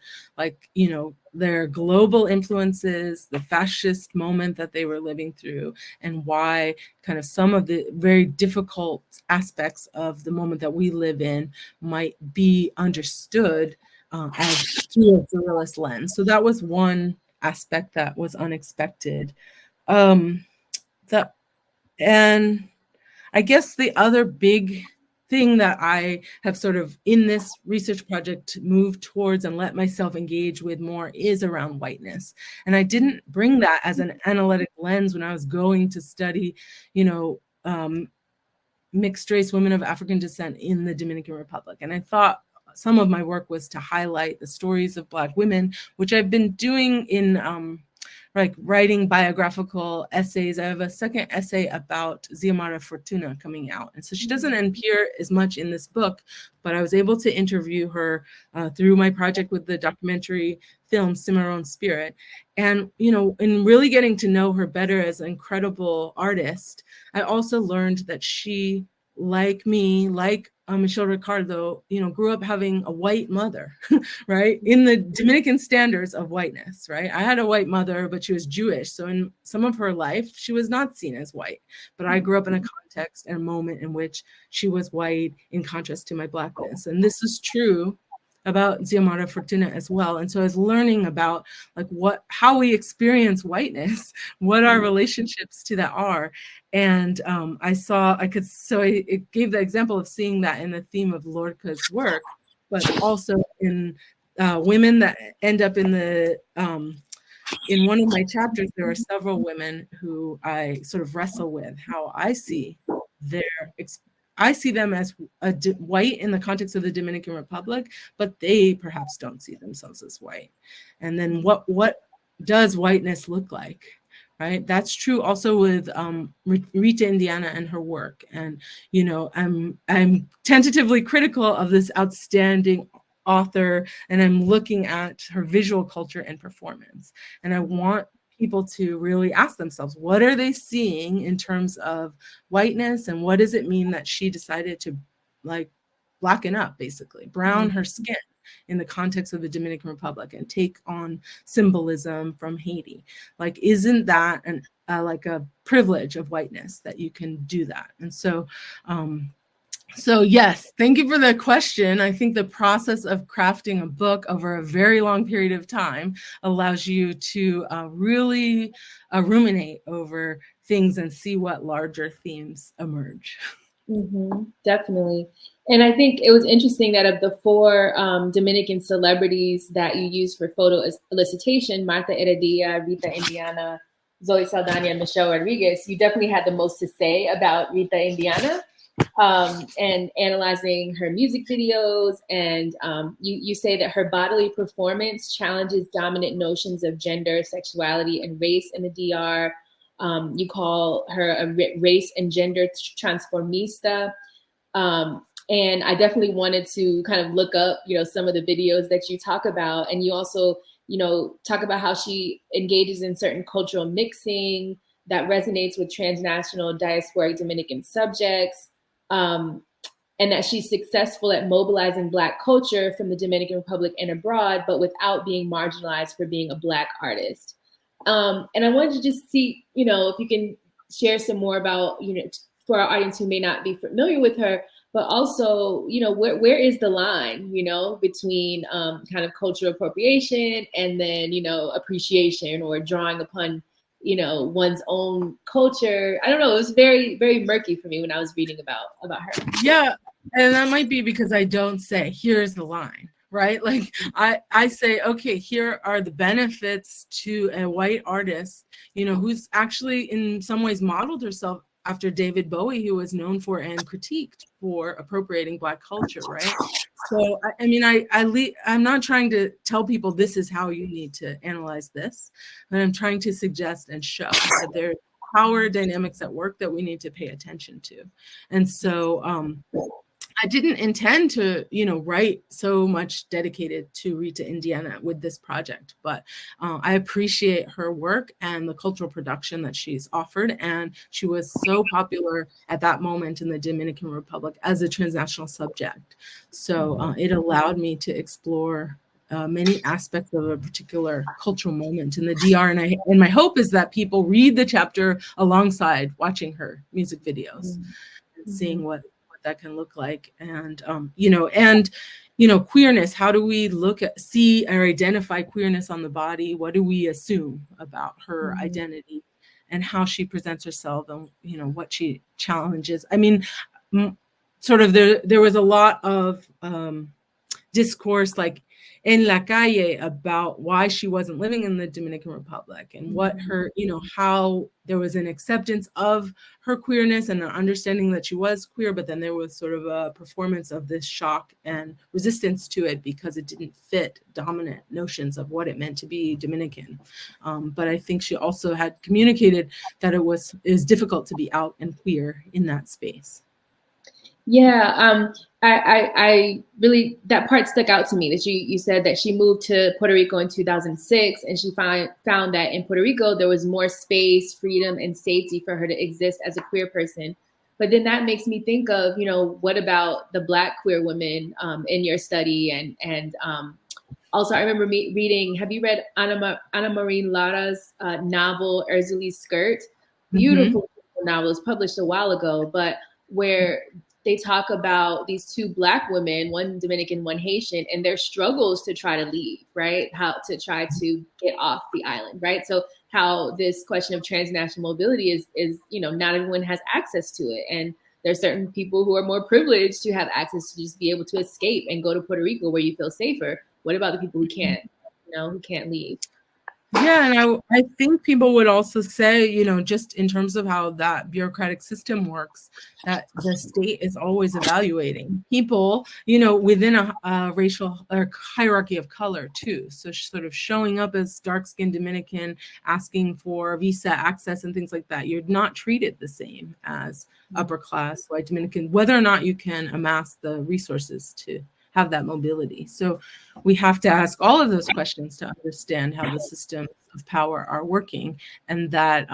their global influences, the fascist moment that they were living through, and why kind of some of the very difficult aspects of the moment that we live in might be understood as through a surrealist lens. So that was one aspect that was unexpected. And I guess the other big thing that I have sort of in this research project moved towards and let myself engage with more is around whiteness. And I didn't bring that as an analytic lens when I was going to study, mixed race women of African descent in the Dominican Republic. And I thought some of my work was to highlight the stories of Black women, which I've been doing in writing biographical essays. I have a second essay about Xiomara Fortuna coming out. And so she doesn't appear as much in this book, but I was able to interview her through my project with the documentary film Cimarron Spirit. And, in really getting to know her better as an incredible artist, I also learned that she, like me, like Michelle Ricardo, grew up having a white mother, right? In the Dominican standards of whiteness, right? I had a white mother, but she was Jewish. So in some of her life, she was not seen as white. But I grew up in a context and a moment in which she was white in contrast to my Blackness. And this is true about Xiomara Fortuna as well. And so I was learning about like how we experience whiteness, what our relationships to that are. And it gave the example of seeing that in the theme of Lorca's work, but also in women that end up in in one of my chapters, there are several women who I sort of wrestle with how I see them as white in the context of the Dominican Republic, but they perhaps don't see themselves as white. And then what does whiteness look like, right? That's true also with Rita Indiana and her work. And, I'm tentatively critical of this outstanding author, and I'm looking at her visual culture and performance. And I want people to really ask themselves, what are they seeing in terms of whiteness, and what does it mean that she decided to like blacken up, basically brown her skin in the context of the Dominican Republic and take on symbolism from Haiti? Like, isn't that like a privilege of whiteness that you can do that? And so yes, thank you for the question. I think the process of crafting a book over a very long period of time allows you to really ruminate over things and see what larger themes emerge. Definitely. And I think it was interesting that of the 4 Dominican celebrities that you used for photo elicitation, Martha Heredia, Rita Indiana, Zoe Saldana, and Michelle Rodriguez, you definitely had the most to say about Rita Indiana. And analyzing her music videos, and you say that her bodily performance challenges dominant notions of gender, sexuality, and race in the DR. You call her a race and gender transformista. And I definitely wanted to kind of look up, some of the videos that you talk about. And you also, talk about how she engages in certain cultural mixing that resonates with transnational diasporic Dominican subjects. And that she's successful at mobilizing Black culture from the Dominican Republic and abroad, but without being marginalized for being a Black artist. And I wanted to just see, if you can share some more about, for our audience who may not be familiar with her, but also, where is the line, between kind of cultural appropriation and then, appreciation or drawing upon one's own culture. I don't know. It was very, very murky for me when I was reading about her. Yeah. And that might be because I don't say, here's the line, right? Like I say, okay, here are the benefits to a white artist, who's actually in some ways modeled herself after David Bowie, who was known for and critiqued for appropriating Black culture, right? So, I mean, I'm not trying to tell people this is how you need to analyze this, but I'm trying to suggest and show that there are power dynamics at work that we need to pay attention to. And so I didn't intend to, write so much dedicated to Rita Indiana with this project, but I appreciate her work and the cultural production that she's offered. And she was so popular at that moment in the Dominican Republic as a transnational subject. So it allowed me to explore many aspects of a particular cultural moment in the DR. And my hope is that people read the chapter alongside watching her music videos and seeing what that can look like. And queerness, how do we see or identify queerness on the body? What do we assume about her identity and how she presents herself, and what she challenges? I mean, sort of there was a lot of discourse like in La Calle about why she wasn't living in the Dominican Republic and what her, how there was an acceptance of her queerness and an understanding that she was queer, but then there was sort of a performance of this shock and resistance to it because it didn't fit dominant notions of what it meant to be Dominican. But I think she also had communicated that it was difficult to be out and queer in that space. Yeah, I really, that part stuck out to me, that you said that she moved to Puerto Rico in 2006, and she found that in Puerto Rico there was more space, freedom, and safety for her to exist as a queer person. But then that makes me think of, what about the Black queer women in your study? And also, I remember reading, have you read Ana Marie Lara's novel, Erzuli's Skirt? Beautiful novel. It was published a while ago, but where they talk about these two Black women, one Dominican, one Haitian, and their struggles to try to leave, right? How to try to get off the island, right? So how this question of transnational mobility is not everyone has access to it. And there's certain people who are more privileged to have access to just be able to escape and go to Puerto Rico where you feel safer. What about the people who can't, who can't leave? Yeah, and I think people would also say, just in terms of how that bureaucratic system works, that the state is always evaluating people, within a racial or hierarchy of color too. So sort of showing up as dark-skinned Dominican, asking for visa access and things like that, you're not treated the same as upper class white Dominican, whether or not you can amass the resources to have that mobility. So we have to ask all of those questions to understand how the systems of power are working, and that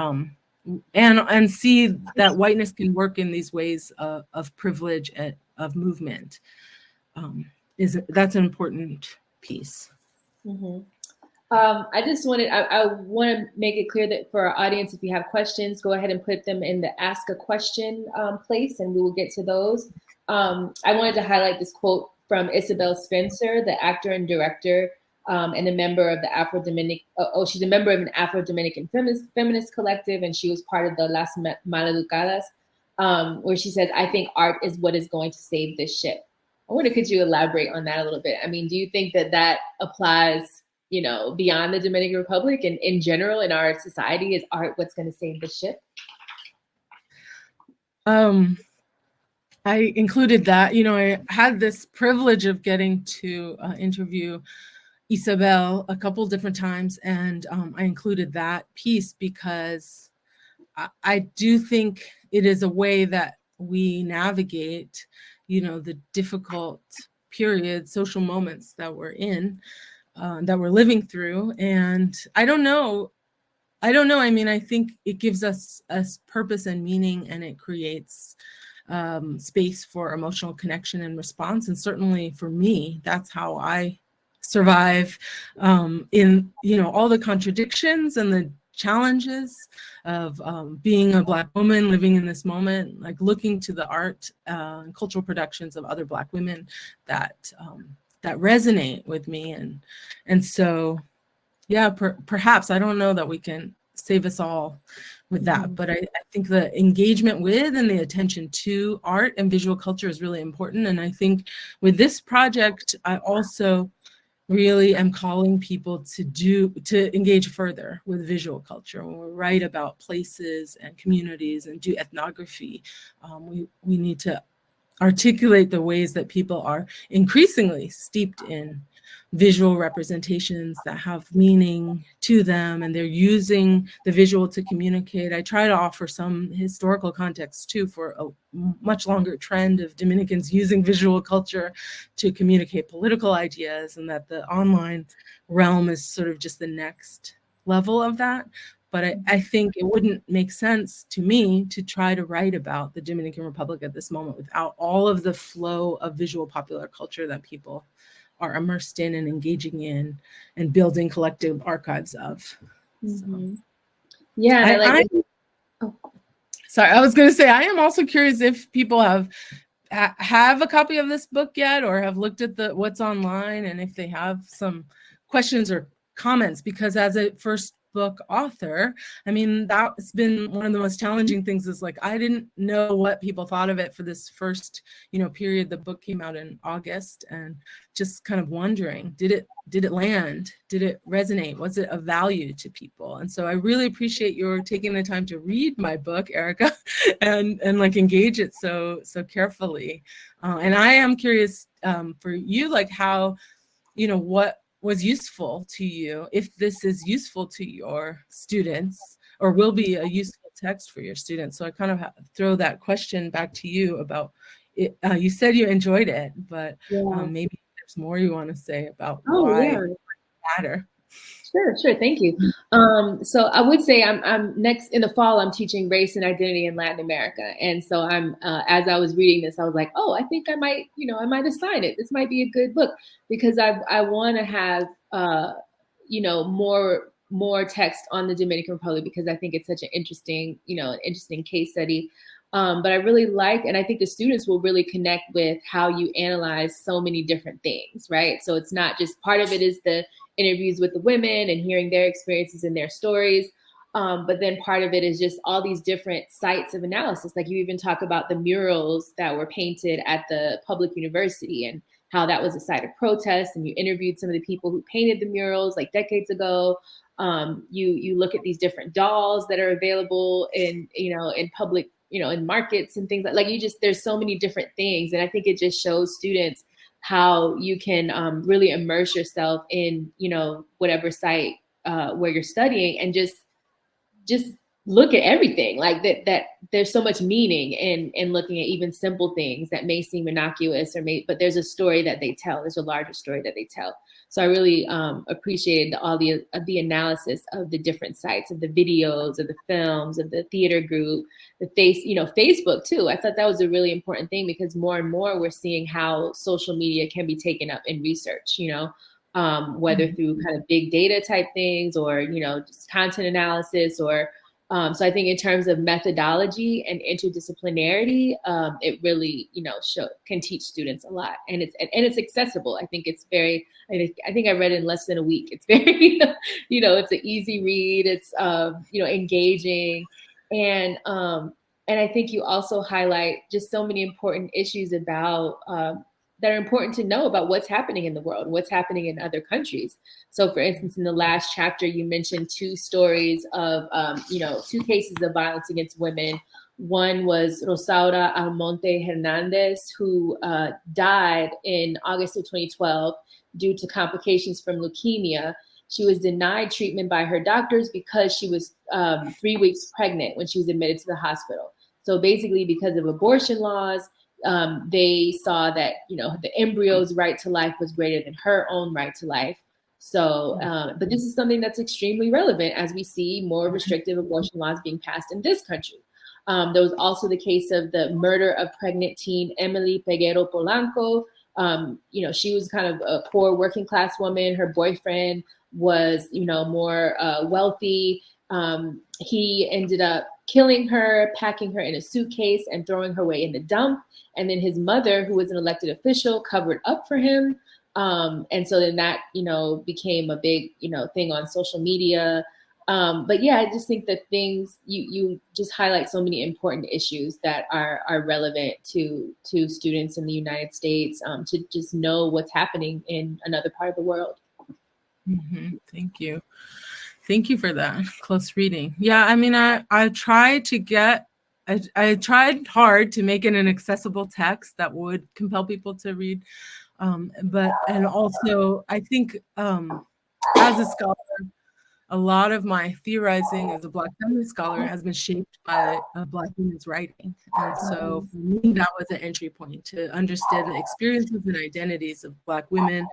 and see that whiteness can work in these ways of privilege and of movement. That's an important piece. Mm-hmm. I want to make it clear that for our audience, if you have questions, go ahead and put them in the ask a question place, and we will get to those. I wanted to highlight this quote from Isabel Spencer, the actor and director, and a member of the Afro-Dominican. She's a member of an Afro-Dominican feminist collective, and she was part of the Las Maleducadas, where she says, "I think art is what is going to save this ship." I wonder, could you elaborate on that a little bit? I mean, do you think that applies, beyond the Dominican Republic and in general in our society? Is art what's going to save the ship? I included that. I had this privilege of getting to interview Isabel a couple different times, and I included that piece because I do think it is a way that we navigate, the difficult periods, social moments that we're in, that we're living through. And I don't know. I mean, I think it gives us purpose and meaning, and it creates space for emotional connection and response. And certainly for me, that's how I survive in, all the contradictions and the challenges of being a Black woman living in this moment, like looking to the art and cultural productions of other Black women that resonate with me. And so, yeah, perhaps, I don't know that we can save us all with that, but I think the engagement with and the attention to art and visual culture is really important. And I think with this project, I also really am calling people to engage further with visual culture. When we write about places and communities and do ethnography, we need to articulate the ways that people are increasingly steeped in visual representations that have meaning to them, and they're using the visual to communicate. I try to offer some historical context too for a much longer trend of Dominicans using visual culture to communicate political ideas, and that the online realm is sort of just the next level of that. But I think it wouldn't make sense to me to try to write about the Dominican Republic at this moment without all of the flow of visual popular culture that people are immersed in and engaging in and building collective archives of. Mm-hmm. So. Yeah. Sorry, I was going to say, I am also curious if people have a copy of this book yet, or have looked at what's online, and if they have some questions or comments, because as a first book author, I mean, that's been one of the most challenging things, is like, I didn't know what people thought of it for this first, period. The book came out in August, and just kind of wondering, did it land? Did it resonate? Was it of value to people? And so I really appreciate your taking the time to read my book, Erica, and like engage it so carefully. And I am curious for you, like how, what was useful to you, if this is useful to your students or will be a useful text for your students. So I kind of throw that question back to you about it. You said you enjoyed it, but maybe there's more you want to say about why it matter. Sure. Thank you. So I would say I'm next in the fall. I'm teaching race and identity in Latin America, and so I'm as I was reading this, I was like, oh, I think I might assign it. This might be a good book because I want to have more text on the Dominican Republic because I think it's such an interesting case study. But I really like, and I think the students will really connect with how you analyze so many different things, right? So it's not just part of it is the interviews with the women and hearing their experiences and their stories. But then part of it is just all these different sites of analysis. Like you even talk about the murals that were painted at the public university and how that was a site of protest. And you interviewed some of the people who painted the murals like decades ago. You look at these different dolls that are available in public, in markets and things like there's so many different things. And I think it just shows students how you can really immerse yourself in, whatever site where you're studying and just look at everything like that there's so much meaning in looking at even simple things that may seem innocuous but there's a story that they tell. There's a larger story that they tell. So I really appreciated all the analysis of the different sites, of the videos, of the films, of the theater group, Facebook too. I thought that was a really important thing because more and more we're seeing how social media can be taken up in research, whether through kind of big data type things or, just content analysis or so I think in terms of methodology and interdisciplinarity, it really, can teach students a lot, and it's accessible. I think it's I think I read it in less than a week. It's very, it's an easy read. It's, engaging, and I think you also highlight just so many important issues about that are important to know about what's happening in the world, what's happening in other countries. So for instance, in the last chapter, you mentioned two stories of, two cases of violence against women. One was Rosaura Almonte Hernandez, who died in August of 2012 due to complications from leukemia. She was denied treatment by her doctors because she was 3 weeks pregnant when she was admitted to the hospital. So basically, because of abortion laws, they saw that, the embryo's right to life was greater than her own right to life. So, but this is something that's extremely relevant as we see more restrictive abortion laws being passed in this country. There was also the case of the murder of pregnant teen Emily Peguero Polanco. She was kind of a poor working class woman. Her boyfriend was, more wealthy. He ended up killing her, packing her in a suitcase and throwing her away in the dump. And then his mother, who was an elected official, covered up for him. And so then that, became a big, thing on social media. But yeah, I just think that things you just highlight so many important issues that are relevant to students in the United States to just know what's happening in another part of the world. Mm-hmm. Thank you. Thank you for that close reading. Yeah, I mean, I tried hard to make it an accessible text that would compel people to read. And also I think as a scholar, a lot of my theorizing as a Black feminist scholar has been shaped by Black women's writing. And so for me, that was an entry point to understand the experiences and identities of Black women.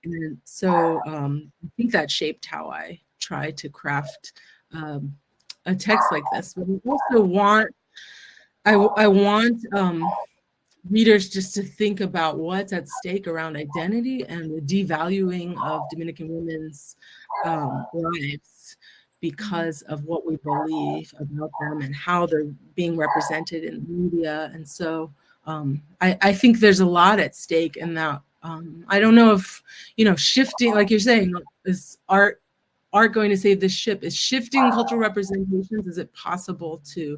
And so I think that shaped how I try to craft a text like this. But I want readers just to think about what's at stake around identity and the devaluing of Dominican women's lives because of what we believe about them and how they're being represented in the media. And so I think there's a lot at stake in that. I don't know if, shifting, like you're saying, is art going to save this ship? Is shifting cultural representations, is it possible to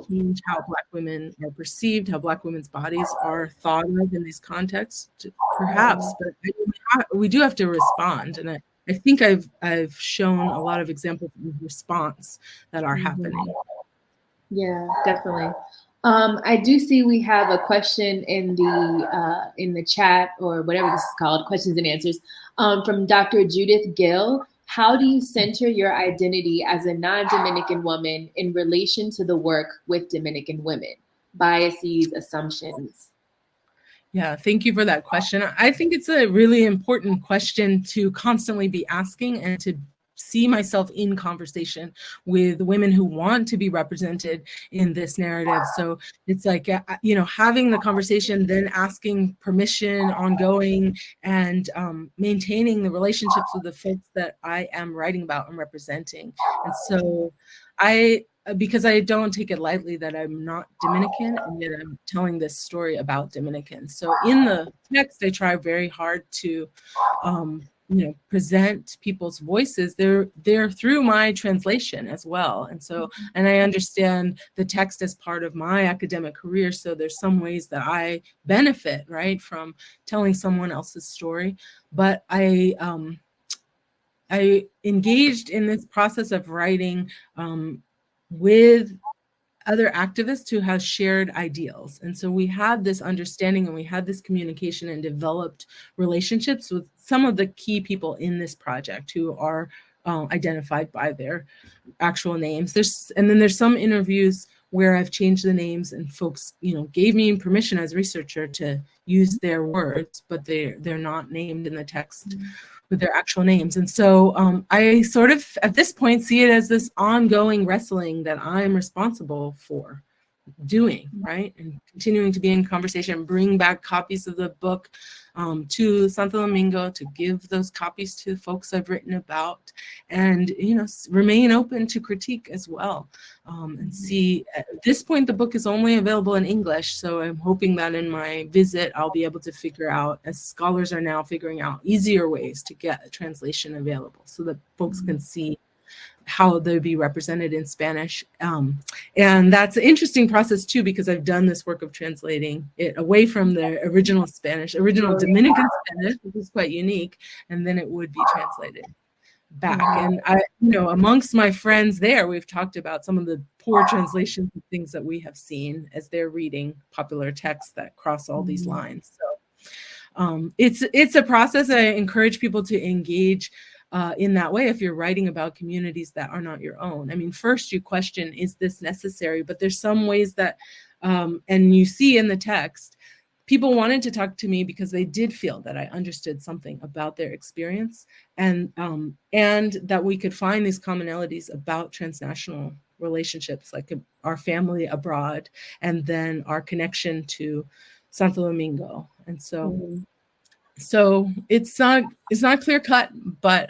change how Black women are perceived, how Black women's bodies are thought of in these contexts? Perhaps, but we do have to respond. And I think I've shown a lot of examples of response that are happening. Yeah, definitely. I do see we have a question in the chat, or whatever this is called, questions and answers, from Dr. Judith Gill. How do you center your identity as a non-Dominican woman in relation to the work with Dominican women? Biases, assumptions. Yeah, thank you for that question. I think it's a really important question to constantly be asking, and to see myself in conversation with women who want to be represented in this narrative. So it's like, you know, having the conversation, then asking permission, ongoing, and maintaining the relationships with the folks that I am writing about and representing. And so because I don't take it lightly that I'm not Dominican, and yet I'm telling this story about Dominicans. So in the text, I try very hard to, you know, present people's voices. They're through my translation as well. And so, and I understand the text as part of my academic career. So there's some ways that I benefit, right, from telling someone else's story. But I engaged in this process of writing with other activists who have shared ideals. And so we had this understanding, and we had this communication, and developed relationships with some of the key people in this project who are identified by their actual names. And then there's some interviews where I've changed the names, and folks, you know, gave me permission as a researcher to use their words, but they're not named in the text with their actual names. And so I sort of, at this point, see it as this ongoing wrestling that I'm responsible for doing, right? And continuing to be in conversation, bring back copies of the book to Santo Domingo, to give those copies to folks I've written about, and, you know, remain open to critique as well. And see, at this point, the book is only available in English, so I'm hoping that in my visit, I'll be able to figure out, as scholars are now figuring out, easier ways to get a translation available so that folks can see how they'll be represented in Spanish. And that's an interesting process too, because I've done this work of translating it away from the original Dominican Spanish, which is quite unique, and then it would be translated back. And I, you know, amongst my friends there, we've talked about some of the poor translations of things that we have seen as they're reading popular texts that cross all these lines. So it's a process. I encourage people to engage in that way if you're writing about communities that are not your own. I mean, first you question, is this necessary? But there's some ways that, and you see in the text, people wanted to talk to me because they did feel that I understood something about their experience, and that we could find these commonalities about transnational relationships, like our family abroad, and then our connection to Santo Domingo. And so so it's not clear cut, but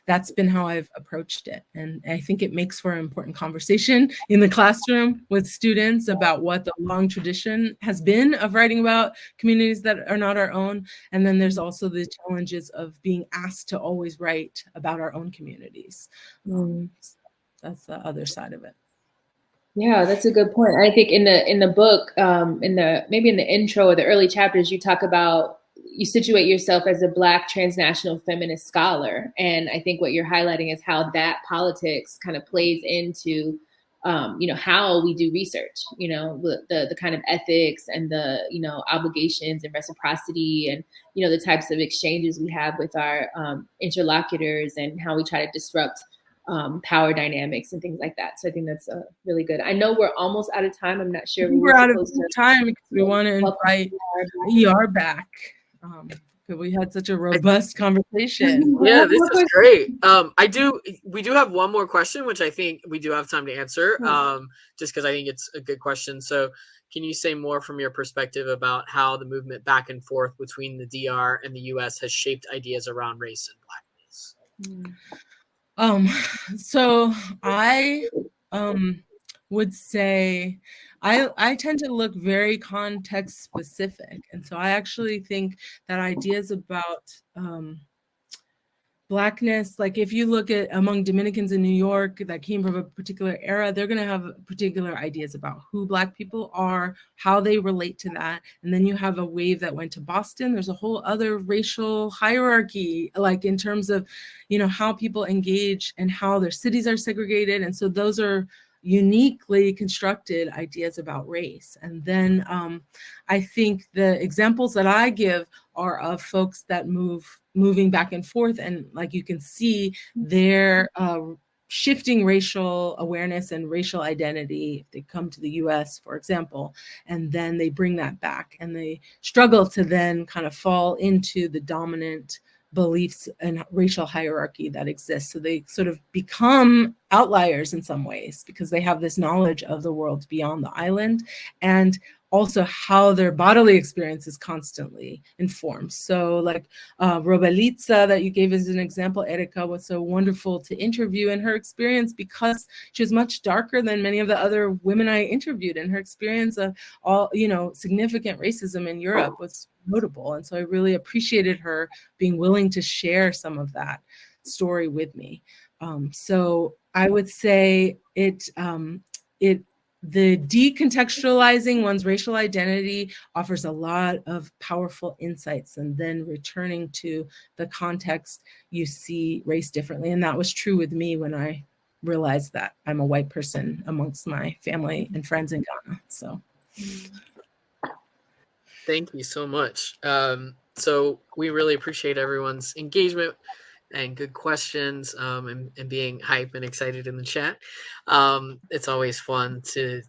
that's been how I've approached it. And I think it makes for an important conversation in the classroom with students about what the long tradition has been of writing about communities that are not our own. And then there's also the challenges of being asked to always write about our own communities. So that's the other side of it. Yeah, that's a good point. I think in the book, maybe in the intro or the early chapters, you talk about, you situate yourself as a Black transnational feminist scholar. And I think what you're highlighting is how that politics kind of plays into, you know, how we do research, you know, the kind of ethics and the, you know, obligations and reciprocity, and, you know, the types of exchanges we have with our interlocutors, and how we try to disrupt power dynamics and things like that. So I think that's really good. I know we're almost out of time. I'm not sure. We're out of time because we want to invite ER back. We had such a robust conversation. Yeah, this is great. We do have one more question, which I think we do have time to answer, just because I think it's a good question. So can you say more from your perspective about how the movement back and forth between the DR and the US has shaped ideas around race and Blackness? So I would say I tend to look very context specific. And so I actually think that ideas about Blackness, like if you look at among Dominicans in New York that came from a particular era, they're going to have particular ideas about who Black people are, how they relate to that. And then you have a wave that went to Boston. There's a whole other racial hierarchy, like in terms of, you know, how people engage and how their cities are segregated. And so those are uniquely constructed ideas about race. And then I think the examples that I give are of folks that moving back and forth, and like you can see their shifting racial awareness and racial identity. They come to the US, for example, and then they bring that back and they struggle to then kind of fall into the dominant beliefs and racial hierarchy that exists. So they sort of become outliers in some ways because they have this knowledge of the world beyond the island, and also how their bodily experience is constantly informed. So like Robelitza that you gave as an example, Erica, was so wonderful to interview in her experience because she was much darker than many of the other women I interviewed, and her experience of all, significant racism in Europe was notable. And so I really appreciated her being willing to share some of that story with me. So I would say the decontextualizing one's racial identity offers a lot of powerful insights, and then returning to the context, you see race differently. And that was true with me when I realized that I'm a white person amongst my family and friends in Ghana. So thank you so much. So we really appreciate everyone's engagement and good questions, and being hype and excited in the chat. It's always fun to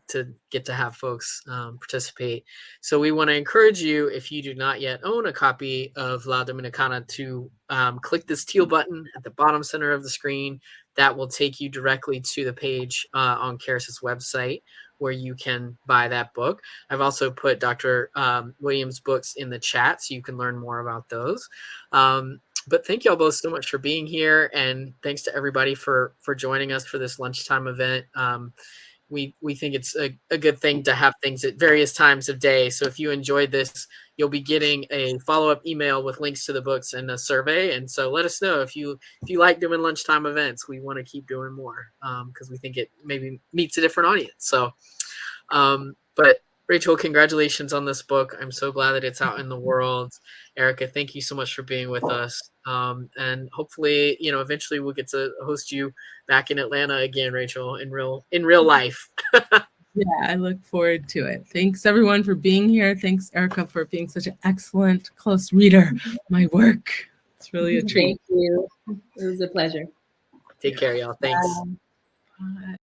get to have folks participate. So we want to encourage you, if you do not yet own a copy of La Dominicana, to click this teal button at the bottom center of the screen. That will take you directly to the page on Charis's website where you can buy that book. I've also put Dr. Williams' books in the chat so you can learn more about those. But thank you all both so much for being here, and thanks to everybody for joining us for this lunchtime event. We think it's a good thing to have things at various times of day. So if you enjoyed this, you'll be getting a follow-up email with links to the books and a survey. And so let us know if you like doing lunchtime events. We want to keep doing more because we think it maybe meets a different audience. So, but Rachel, congratulations on this book. I'm so glad that it's out in the world. Erica, thank you so much for being with us. And hopefully, eventually we'll get to host you back in Atlanta again, Rachel, in real life. Yeah, I look forward to it. Thanks everyone for being here. Thanks, Erica, for being such an excellent, close reader of my work. It's really a treat. Thank you. It was a pleasure. Take care, y'all. Thanks. Bye.